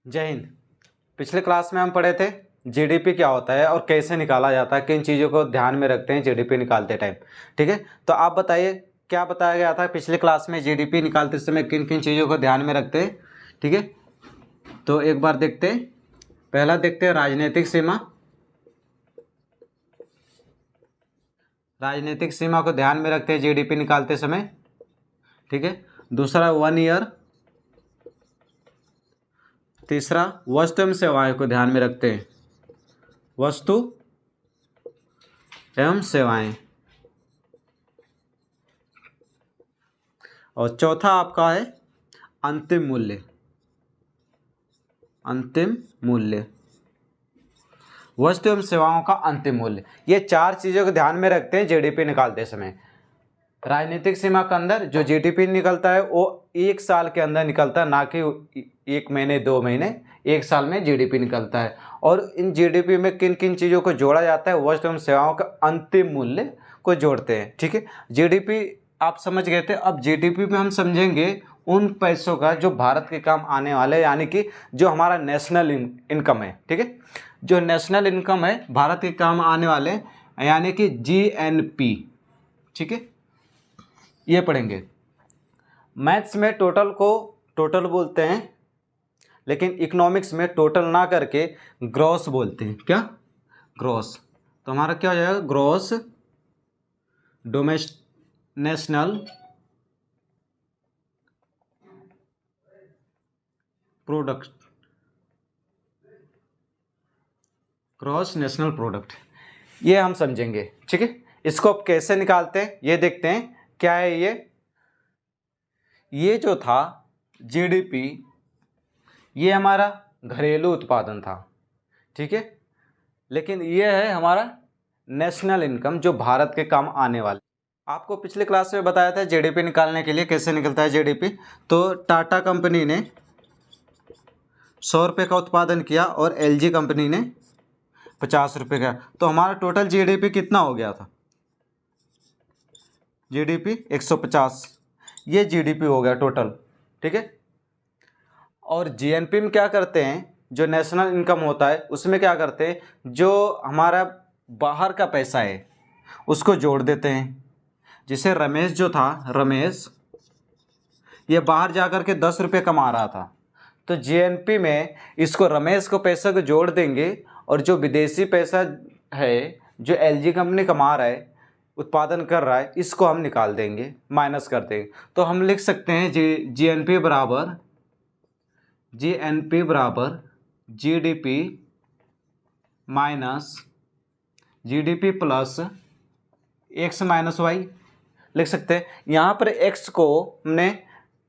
जय हिंद। पिछले क्लास में हम पढ़े थे जीडीपी क्या होता है और कैसे निकाला जाता है, किन चीज़ों को ध्यान में रखते हैं जीडीपी निकालते टाइम। ठीक है, तो आप बताइए क्या बताया गया था पिछले क्लास में, जीडीपी निकालते समय किन किन चीज़ों को ध्यान में रखते हैं। ठीक है, तो एक बार देखते हैं। पहला देखते हैं राजनीतिक सीमा। राजनीतिक सीमा को ध्यान में रखते हैं जीडीपी निकालते समय। ठीक है, दूसरा 1 ईयर। तीसरा वस्तु एवं सेवाएं को ध्यान में रखते हैं, वस्तु एवं सेवाएं। और चौथा आपका है अंतिम मूल्य। अंतिम मूल्य, वस्तु एवं सेवाओं का अंतिम मूल्य। ये चार चीज़ों को ध्यान में रखते हैं जीडीपी निकालते समय। राजनीतिक सीमा के अंदर जो जीडीपी निकलता है वो 1 साल के अंदर निकलता है, ना कि 1 महीने 2 महीने, 1 साल में जीडीपी निकलता है। और इन जीडीपी में किन किन चीज़ों को जोड़ा जाता है, वस्तु एवं सेवाओं का अंतिम मूल्य को जोड़ते हैं। ठीक है, जीडीपी आप समझ गए थे। अब जीडीपी में हम समझेंगे उन पैसों का जो भारत के काम आने वाले, यानी कि जो हमारा नेशनल इनकम है। ठीक है, जो नेशनल इनकम है भारत के काम आने वाले, यानी कि जीएनपी। ठीक है, ये पढ़ेंगे। मैथ्स में टोटल को टोटल बोलते हैं, लेकिन इकोनॉमिक्स में टोटल ना करके ग्रॉस बोलते हैं। क्या? ग्रॉस। तो हमारा क्या हो जाएगा? Gross national product. Gross national product, ये हम समझेंगे। ठीक है, इसको अब कैसे निकालते हैं ये देखते हैं। क्या है ये जो था जीडीपी, ये हमारा घरेलू उत्पादन था। ठीक है, लेकिन ये है हमारा नेशनल इनकम जो भारत के काम आने वाले। आपको पिछले क्लास में बताया था जीडीपी निकालने के लिए कैसे निकलता है जीडीपी। तो टाटा कंपनी ने 100 रुपये का उत्पादन किया और एलजी कंपनी ने 50 रुपये का, तो हमारा टोटल जीडीपी कितना हो गया था? जीडीपी 150, ये जीडीपी हो गया टोटल। ठीक है, और जीएनपी में क्या करते हैं, जो नेशनल इनकम होता है उसमें क्या करते हैं, जो हमारा बाहर का पैसा है उसको जोड़ देते हैं। जैसे रमेश जो था, रमेश ये बाहर जा कर के 10 रुपये कमा रहा था, तो जीएनपी में इसको रमेश को पैसे को जोड़ देंगे, और जो विदेशी पैसा है जो एलजी कंपनी कमा रहा है, उत्पादन कर रहा है, इसको हम निकाल देंगे, माइनस कर देंगे। तो हम लिख सकते हैं जीएनपी बराबर GDP minus GDP plus X minus Y लिख सकते हैं। यहाँ पर एक्स को हमने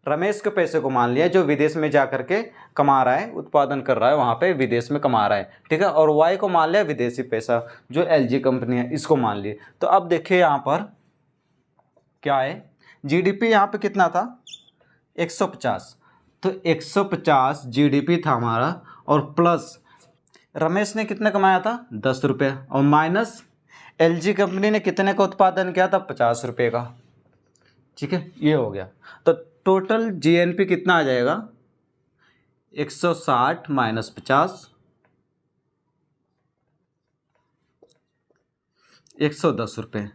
रमेश के पैसे को मान लिया जो विदेश में जा कर के कमा रहा है, उत्पादन कर रहा है, वहाँ पे विदेश में कमा रहा है। ठीक है, और वाई को मान लिया विदेशी पैसा जो एलजी कंपनी है, इसको मान लिए। तो अब देखिए यहाँ पर क्या है, जीडीपी यहाँ पे कितना था? 150। तो 150 जीडीपी था हमारा, और प्लस रमेश ने कितना कमाया था? 10 रुपये, और माइनस एलजी कंपनी ने कितने का उत्पादन किया था? 50 रुपये का। ठीक है, ये हो गया। तो टोटल जीएनपी कितना आ जाएगा? 160 माइनस 50, 110 रुपये।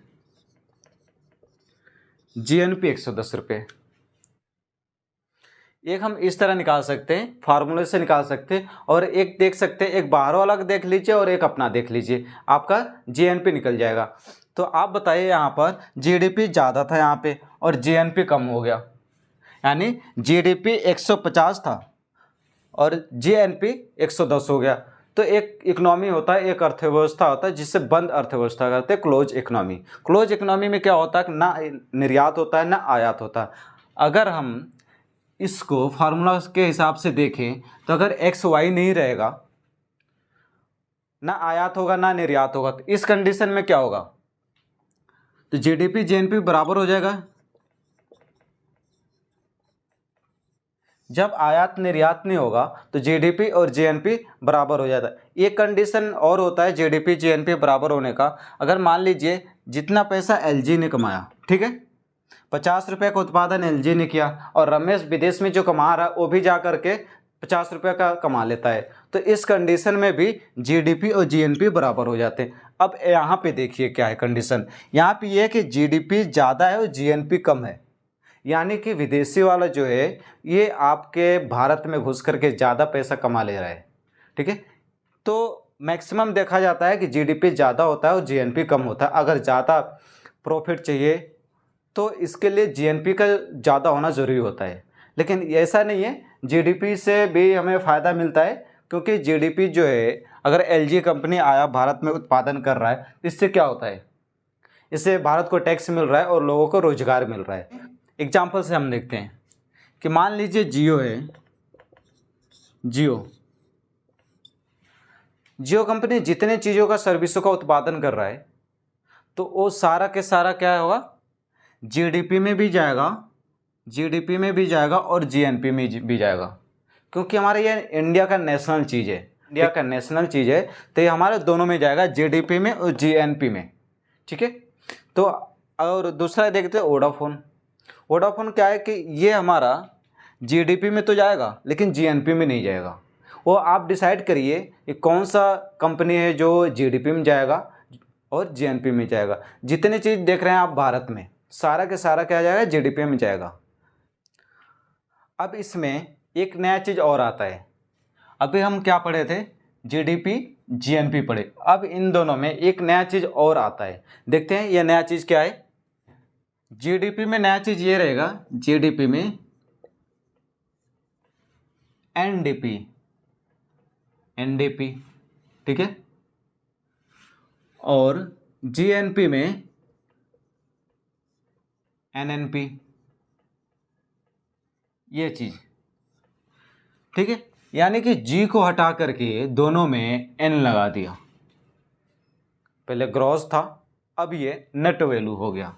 जीएनपी 110 रुपये। एक हम इस तरह निकाल सकते हैं, फार्मूले से निकाल सकते हैं, और एक देख सकते हैं, एक बाहर वाला देख लीजिए और एक अपना देख लीजिए, आपका जीएनपी निकल जाएगा। तो आप बताइए, यहाँ पर जीडीपी ज़्यादा था यहाँ पे और जीएनपी कम हो गया, यानी जीडीपी 150 था और जीएनपी 110 हो गया। तो एक इकोनॉमी होता है, एक अर्थव्यवस्था होता है जिससे बंद अर्थव्यवस्था करते हैं, क्लोज इकोनॉमी। क्लोज इकोनॉमी में क्या होता है, ना निर्यात होता है ना आयात होता है। अगर हम इसको फार्मूला के हिसाब से देखें तो अगर एक्स वाई नहीं रहेगा, ना आयात होगा ना निर्यात होगा, तो इस कंडीशन में क्या होगा? तो जीडीपी जीएनपी बराबर हो जाएगा। जब आयात निर्यात नहीं होगा तो जीडीपी और जीएनपी बराबर हो जाता है। एक कंडीशन और होता है जीडीपी जीएनपी बराबर होने का, अगर मान लीजिए जितना पैसा एलजी ने कमाया, ठीक है, 50 रुपये का उत्पादन एलजी ने किया, और रमेश विदेश में जो कमा रहा है वो भी जा करके 50 रुपये का कमा लेता है। तो इस कंडीशन में भी जीडीपी और जीएनपी बराबर हो जाते हैं। अब यहाँ पे देखिए क्या है कंडीशन, यहाँ पे ये है कि जीडीपी ज़्यादा है और जीएनपी कम है, यानी कि विदेशी वाला जो है ये आपके भारत में घुस करके ज़्यादा पैसा कमा ले रहा है। ठीक है, तो मैक्सिमम देखा जाता है कि जीडीपी ज़्यादा होता है और जीएनपी कम होता है। अगर ज़्यादा प्रॉफिट चाहिए तो इसके लिए जीएनपी का ज़्यादा होना ज़रूरी होता है, लेकिन ऐसा नहीं है, जीडीपी से भी हमें फ़ायदा मिलता है, क्योंकि जीडीपी जो है अगर एलजी कंपनी आया भारत में उत्पादन कर रहा है, इससे क्या होता है, इससे भारत को टैक्स मिल रहा है और लोगों को रोजगार मिल रहा है। एग्जाम्पल से हम देखते हैं कि मान लीजिए जियो है, जियो कंपनी जितने चीज़ों का सर्विसों का उत्पादन कर रहा है, तो वो सारा के सारा क्या होगा, जीडीपी में भी जाएगा, जीडीपी में भी जाएगा और जीएनपी में भी जाएगा, क्योंकि हमारे ये इंडिया का नेशनल चीज़ है, इंडिया का नेशनल चीज़ है, तो ये हमारे दोनों में जाएगा, जीडीपी में और जीएनपी में। ठीक है, तो और दूसरा देखते हैं वोडाफोन। वोडाफोन क्या है कि ये हमारा जीडीपी में तो जाएगा लेकिन जीएनपी में नहीं जाएगा। वो आप डिसाइड करिए कि कौन सा कंपनी है जो जीडीपी में जाएगा और जीएनपी में जाएगा। जितनी चीज़ देख रहे हैं आप भारत में, सारा के सारा क्या जाएगा, जीडीपी में जाएगा। अब इसमें एक नया चीज़ और आता है, अभी हम क्या पढ़े थे, जीडीपी जीएनपी पढ़े, अब इन दोनों में एक नया चीज़ और आता है। देखते हैं यह नया चीज़ क्या है। जीडीपी में नया चीज़ ये रहेगा, जीडीपी में एनडीपी, ठीक है, और जीएनपी में एनएनपी, ये चीज़। ठीक है, यानी कि जी को हटा करके दोनों में एन लगा दिया। पहले ग्रॉस था, अब ये नेट वैल्यू हो गया,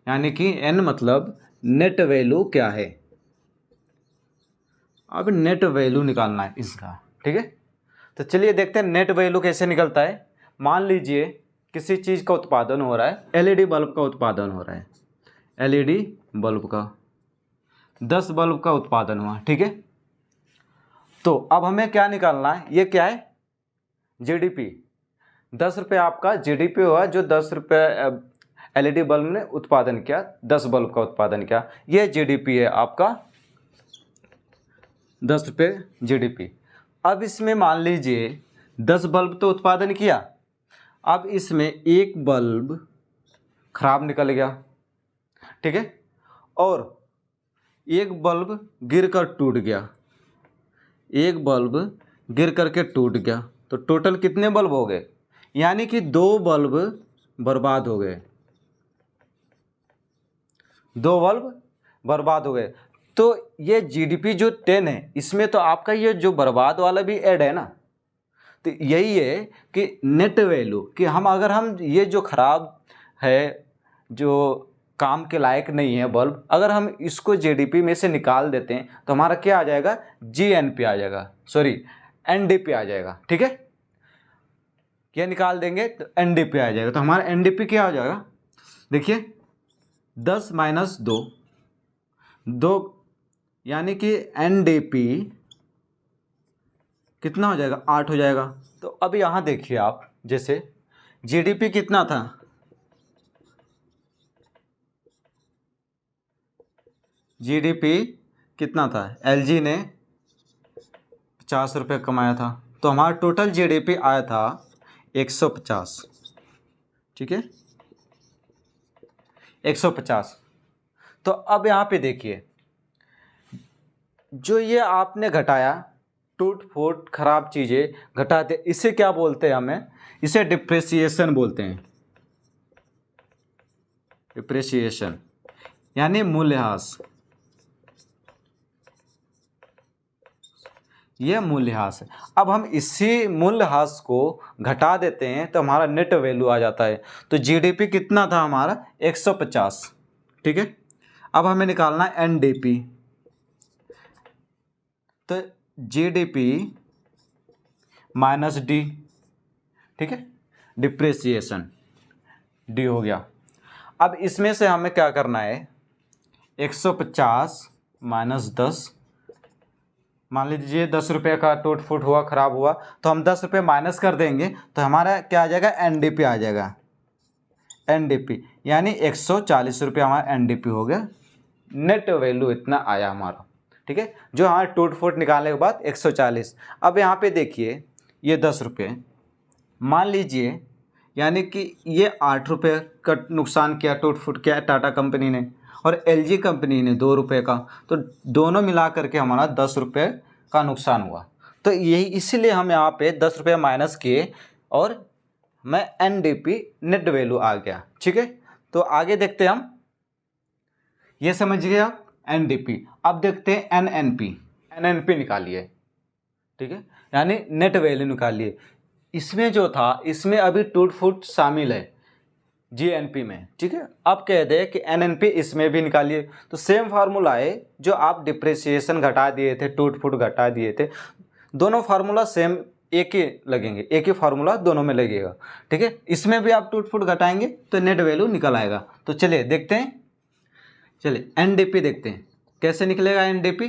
यानी कि एन मतलब नेट वैल्यू क्या है। अब नेट वैल्यू निकालना है इसका। ठीक है, तो चलिए देखते हैं नेट वैल्यू कैसे निकलता है। मान लीजिए किसी चीज़ का उत्पादन हो रहा है, एलईडी बल्ब का उत्पादन हो रहा है, एलईडी बल्ब का 10 बल्ब का उत्पादन हुआ। ठीक है, तो अब हमें क्या निकालना है, ये क्या है, जीडीपी। 10 रुपये आपका जीडीपी हुआ, जो 10 रुपये एलईडी बल्ब ने उत्पादन किया, 10 बल्ब का उत्पादन किया, ये जीडीपी है आपका, 10 रुपये जीडीपी। अब इसमें मान लीजिए 10 बल्ब तो उत्पादन किया, अब इसमें एक बल्ब खराब निकल गया। ठीक है, और एक बल्ब गिर कर टूट गया, एक बल्ब गिर करके टूट गया, तो टोटल कितने बल्ब हो गए, यानी कि 2 बल्ब बर्बाद हो गए, 2 बल्ब बर्बाद हो गए। तो ये जीडीपी जो 10 है, इसमें तो आपका ये जो बर्बाद वाला भी ऐड है ना। तो यही है कि नेट वैल्यू, कि अगर हम ये जो ख़राब है, जो काम के लायक नहीं है बल्ब, अगर हम इसको जीडीपी में से निकाल देते हैं तो हमारा क्या आ जाएगा, जीएनपी आ जाएगा, सॉरी एनडीपी आ जाएगा। ठीक है, ये निकाल देंगे तो एनडीपी आ जाएगा। तो हमारा एनडीपी क्या हो जाएगा, देखिए 10 माइनस 2 यानी कि एनडीपी कितना हो जाएगा, 8 हो जाएगा। तो अब यहाँ देखिए आप, जैसे जीडीपी कितना था, जीडीपी कितना था, एलजी ने 50 रुपये कमाया था, तो हमारा टोटल जीडीपी आया था 150। ठीक है, 150। तो अब यहाँ पे देखिए, जो ये आपने घटाया, टूट फूट खराब चीज़ें घटाते, इसे क्या बोलते हैं, हमें इसे डिप्रेशिएशन बोलते हैं। डिप्रेशिएशन यानी मूल्यह्रास, ये मूल्यह्रास है। अब हम इसी मूल्यह्रास को घटा देते हैं तो हमारा नेट वैल्यू आ जाता है। तो जीडीपी कितना था हमारा, 150। ठीक है, अब हमें निकालना है एनडीपी। तो जीडीपी माइनस डी, ठीक है, डिप्रेशिएशन डी हो गया। अब इसमें से हमें क्या करना है, 150 माइनस 10 मान लीजिए 10 रुपये का टूट फूट हुआ, ख़राब हुआ, तो हम 10 रुपये माइनस कर देंगे तो हमारा क्या आ जाएगा, एनडीपी आ जाएगा। एनडीपी यानी 140 रुपये हमारा एनडीपी हो गया, नेट वैल्यू इतना आया हमारा। ठीक है, जो हमारे टूट फूट निकालने के बाद 140। अब यहाँ पे देखिए ये 10 रुपये मान लीजिए, यानी कि ये 8 रुपये का नुकसान किया, टूट फूट किया टाटा कंपनी ने और एलजी कंपनी ने 2 रुपये का, तो दोनों मिला करके हमारा 10 रुपये का नुकसान हुआ। तो यही इसीलिए हम यहाँ पे 10 रुपये माइनस किए और मैं एनडीपी नेट वैल्यू आ गया। ठीक है, तो आगे देखते हैं हम, ये समझ गए आप एनडीपी। अब देखते हैं एनएनपी। एनएनपी निकालिए। ठीक है, यानी नेट वैल्यू निकालिए। इसमें जो था, इसमें अभी टूट फूट शामिल है जीएनपी में। ठीक है, अब कह दे कि एनएनपी इसमें भी निकालिए, तो सेम फार्मूला है जो आप डिप्रिसिएशन घटा दिए थे, टूट फूट घटा दिए थे, दोनों फार्मूला सेम एक ही लगेंगे, एक ही फार्मूला दोनों में लगेगा। ठीक है, इसमें भी आप टूट फूट घटाएंगे तो नेट वैल्यू निकल आएगा। तो चलिए देखते हैं, चलिए एनडीपी देखते हैं कैसे निकलेगा एनडीपी।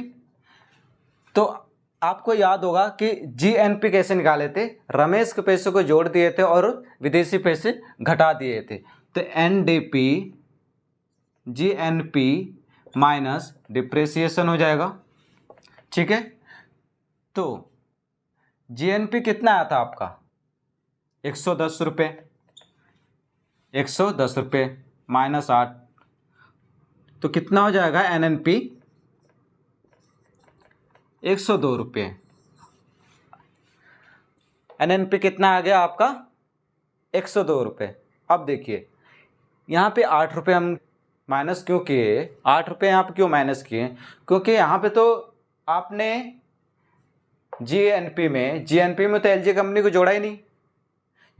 तो आपको याद होगा कि जीएनपी कैसे निकाले थे, रमेश के पैसे को जोड़ दिए थे और विदेशी पैसे घटा दिए थे। तो एनडीपी जीएनपी माइनस डिप्रिसिएशन हो जाएगा। ठीक है, तो जीएनपी कितना आया था आपका, 110 रुपये। 110 रुपये माइनस 8, तो कितना हो जाएगा एनएनपी, 102 रुपये। एनएनपी कितना आ गया आपका, 102 रुपये। अब देखिए यहाँ पे 8 रुपये हम माइनस क्यों किए, 8 रुपये यहाँ पे क्यों माइनस किए, क्योंकि यहाँ पे तो आपने जीएनपी में तो एलजी कंपनी को जोड़ा ही नहीं,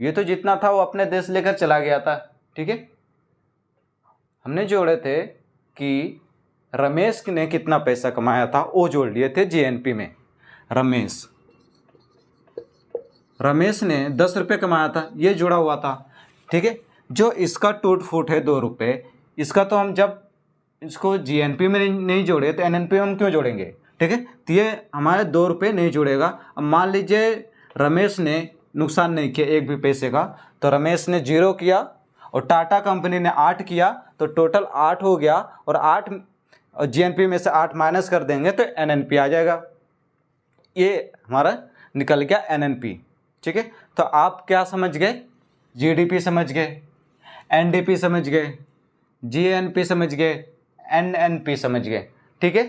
ये तो जितना था वो अपने देश लेकर चला गया था। ठीक है, हमने जोड़े थे कि रमेश ने कितना पैसा कमाया था वो जोड़ लिए थे जीएनपी में। रमेश ने 10 रुपये कमाया था, ये जुड़ा हुआ था। ठीक है, जो इसका टूट फूट है 2 रुपये, इसका तो हम जब इसको जीएनपी में नहीं जोड़े तो एनएनपी में हम क्यों जोड़ेंगे। ठीक है, तो ये हमारे 2 रुपये नहीं जुड़ेगा। अब मान लीजिए रमेश ने नुकसान नहीं किया एक भी पैसे का, तो रमेश ने 0 किया और टाटा कंपनी ने 8 किया, तो टोटल 8 हो गया और 8 और जीएनपी में से 8 माइनस कर देंगे तो एनएनपी आ जाएगा। ये हमारा निकल गया एनएनपी। ठीक है, तो आप क्या समझ गए, जीडीपी समझ गए, एनडीपी समझ गए, जीएनपी समझ गए, एनएनपी समझ गए। ठीक है।